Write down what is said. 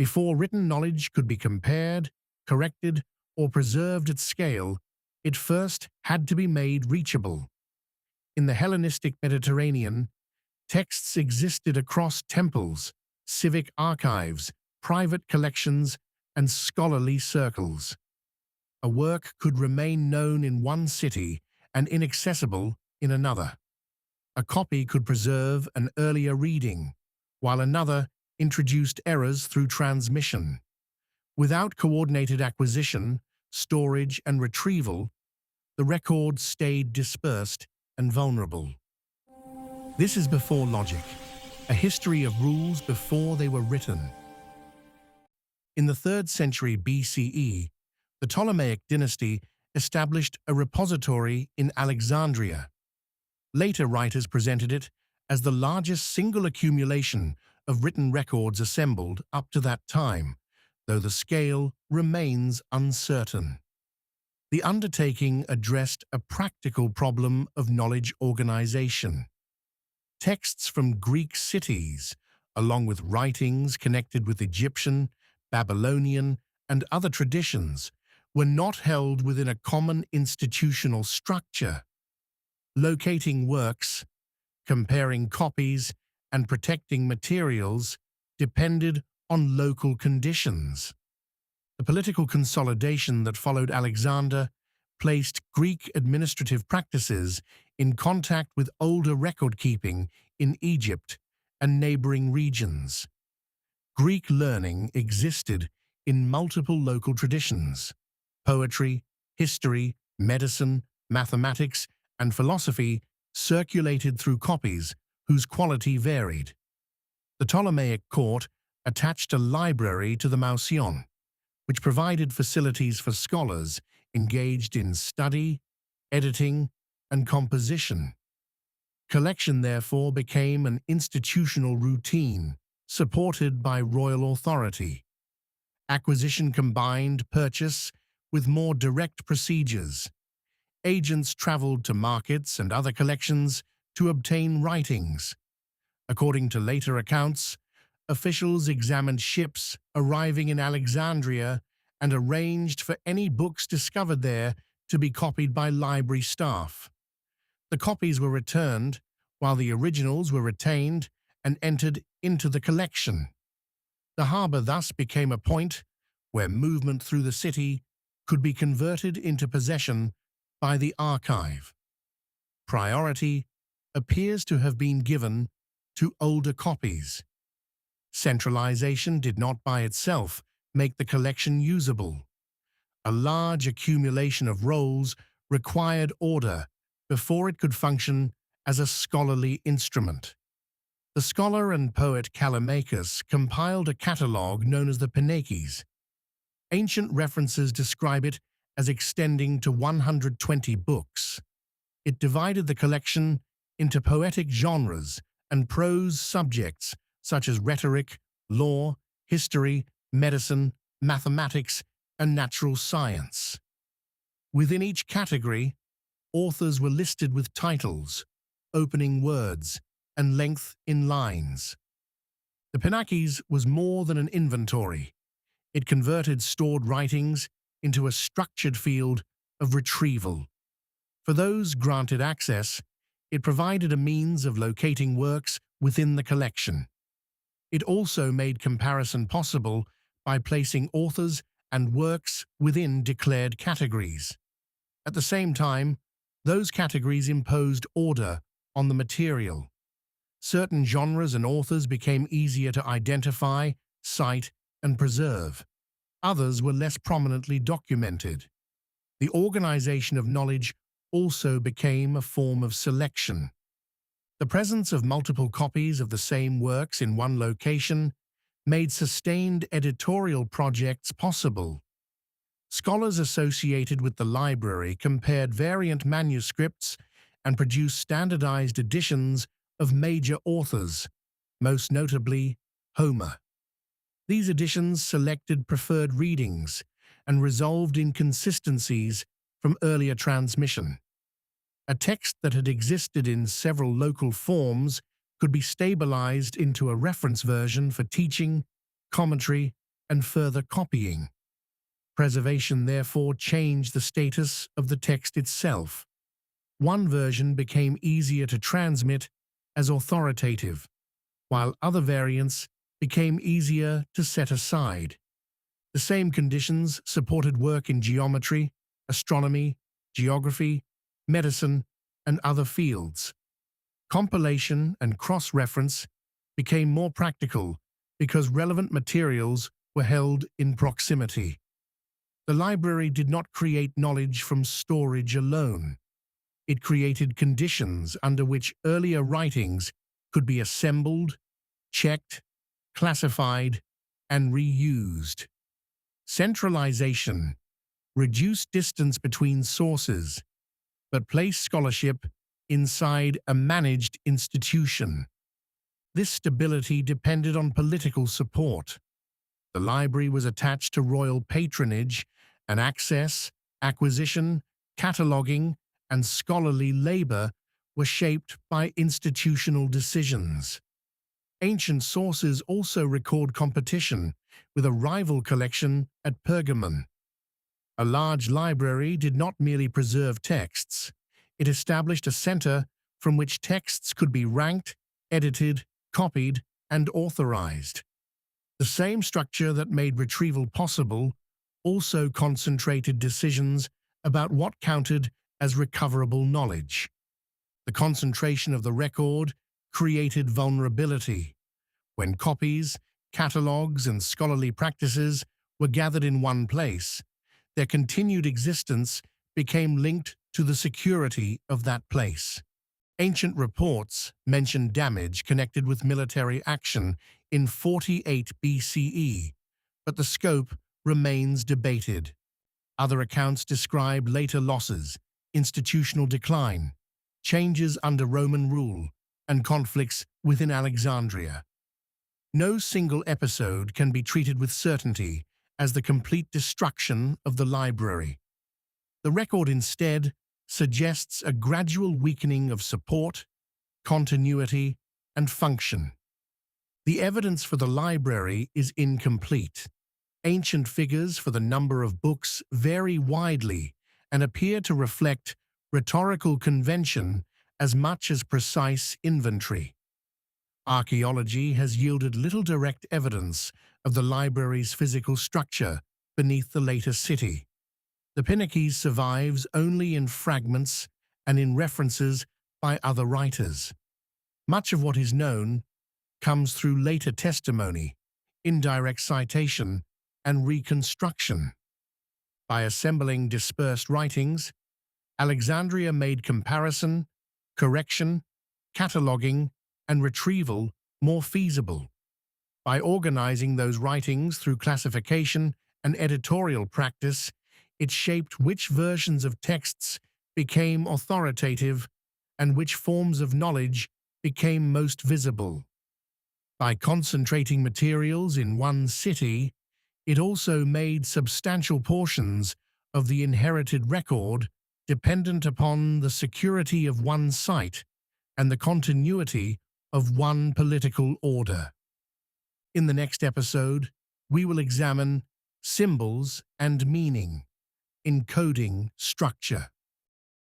Before written knowledge could be compared, corrected, or preserved at scale, it first had to be made reachable. In the Hellenistic Mediterranean, texts existed across temples, civic archives, private collections, and scholarly circles. A work could remain known in one city and inaccessible in another. A copy could preserve an earlier reading, while another introduced errors through transmission. Without coordinated acquisition, storage, and retrieval, the record stayed dispersed and vulnerable. This is before logic, a history of rules before they were written. In the 3rd century BCE, the Ptolemaic dynasty established a repository in Alexandria. Later writers presented it as the largest single accumulation of written records assembled up to that time, though the scale remains uncertain. The undertaking addressed a practical problem of knowledge organization. Texts from Greek cities, along with writings connected with Egyptian, Babylonian, and other traditions, were not held within a common institutional structure. Locating works, comparing copies, and protecting materials depended on local conditions. The political consolidation that followed Alexander placed Greek administrative practices in contact with older record-keeping in Egypt and neighboring regions. Greek learning existed in multiple local traditions. Poetry, history, medicine, mathematics, and philosophy circulated through copies whose quality varied. The Ptolemaic court attached a library to the Mouseion, which provided facilities for scholars engaged in study, editing, and composition. Collection, therefore, became an institutional routine, supported by royal authority. Acquisition combined purchase with more direct procedures. Agents traveled to markets and other collections to obtain writings. According to later accounts, officials examined ships arriving in Alexandria and arranged for any books discovered there to be copied by library staff. The copies were returned, while the originals were retained and entered into the collection. The harbor thus became a point where movement through the city could be converted into possession by the archive. Priority appears to have been given to older copies. Centralization did not by itself make the collection usable. A large accumulation of rolls required order before it could function as a scholarly instrument. The scholar and poet Callimachus compiled a catalogue known as the Pinakes. Ancient references describe it as extending to 120 books. It divided the collection into poetic genres and prose subjects such as rhetoric, law, history, medicine, mathematics, and natural science. Within each category, authors were listed with titles, opening words, and length in lines. The Pinakes was more than an inventory. It converted stored writings into a structured field of retrieval. For those granted access, it provided a means of locating works within the collection. It also made comparison possible by placing authors and works within declared categories. At the same time, those categories imposed order on the material. Certain genres and authors became easier to identify, cite, and preserve. Others were less prominently documented. The organization of knowledge also became a form of selection. The presence of multiple copies of the same works in one location made sustained editorial projects possible. Scholars associated with the library compared variant manuscripts and produced standardized editions of major authors, most notably Homer. These editions selected preferred readings and resolved inconsistencies from earlier transmission. A text that had existed in several local forms could be stabilized into a reference version for teaching, commentary, and further copying. Preservation therefore changed the status of the text itself. One version became easier to transmit as authoritative, while other variants became easier to set aside. The same conditions supported work in geometry, astronomy, geography, medicine, and other fields. Compilation and cross-reference became more practical because relevant materials were held in proximity. The library did not create knowledge from storage alone. It created conditions under which earlier writings could be assembled, checked, classified, and reused. Centralization reduced distance between sources, but placed scholarship inside a managed institution. This stability depended on political support. The library was attached to royal patronage, and access, acquisition, cataloguing, and scholarly labor were shaped by institutional decisions. Ancient sources also record competition, with a rival collection at Pergamon. A large library did not merely preserve texts, it established a center from which texts could be ranked, edited, copied, and authorized. The same structure that made retrieval possible also concentrated decisions about what counted as recoverable knowledge. The concentration of the record created vulnerability. When copies, catalogues, and scholarly practices were gathered in one place, their continued existence became linked to the security of that place. Ancient reports mention damage connected with military action in 48 BCE, but the scope remains debated. Other accounts describe later losses, institutional decline, changes under Roman rule, and conflicts within Alexandria. No single episode can be treated with certainty as the complete destruction of the library. The record instead suggests a gradual weakening of support, continuity, and function. The evidence for the library is incomplete. Ancient figures for the number of books vary widely and appear to reflect rhetorical convention as much as precise inventory. Archaeology has yielded little direct evidence of the library's physical structure beneath the later city. The Pinakes survives only in fragments and in references by other writers. Much of what is known comes through later testimony, indirect citation, and reconstruction. By assembling dispersed writings, Alexandria made comparison, correction, cataloging, and retrieval more feasible. By organizing those writings through classification and editorial practice, it shaped which versions of texts became authoritative and which forms of knowledge became most visible. By concentrating materials in one city, it also made substantial portions of the inherited record dependent upon the security of one site and the continuity of one political order. In the next episode, we will examine symbols and meaning, encoding structure.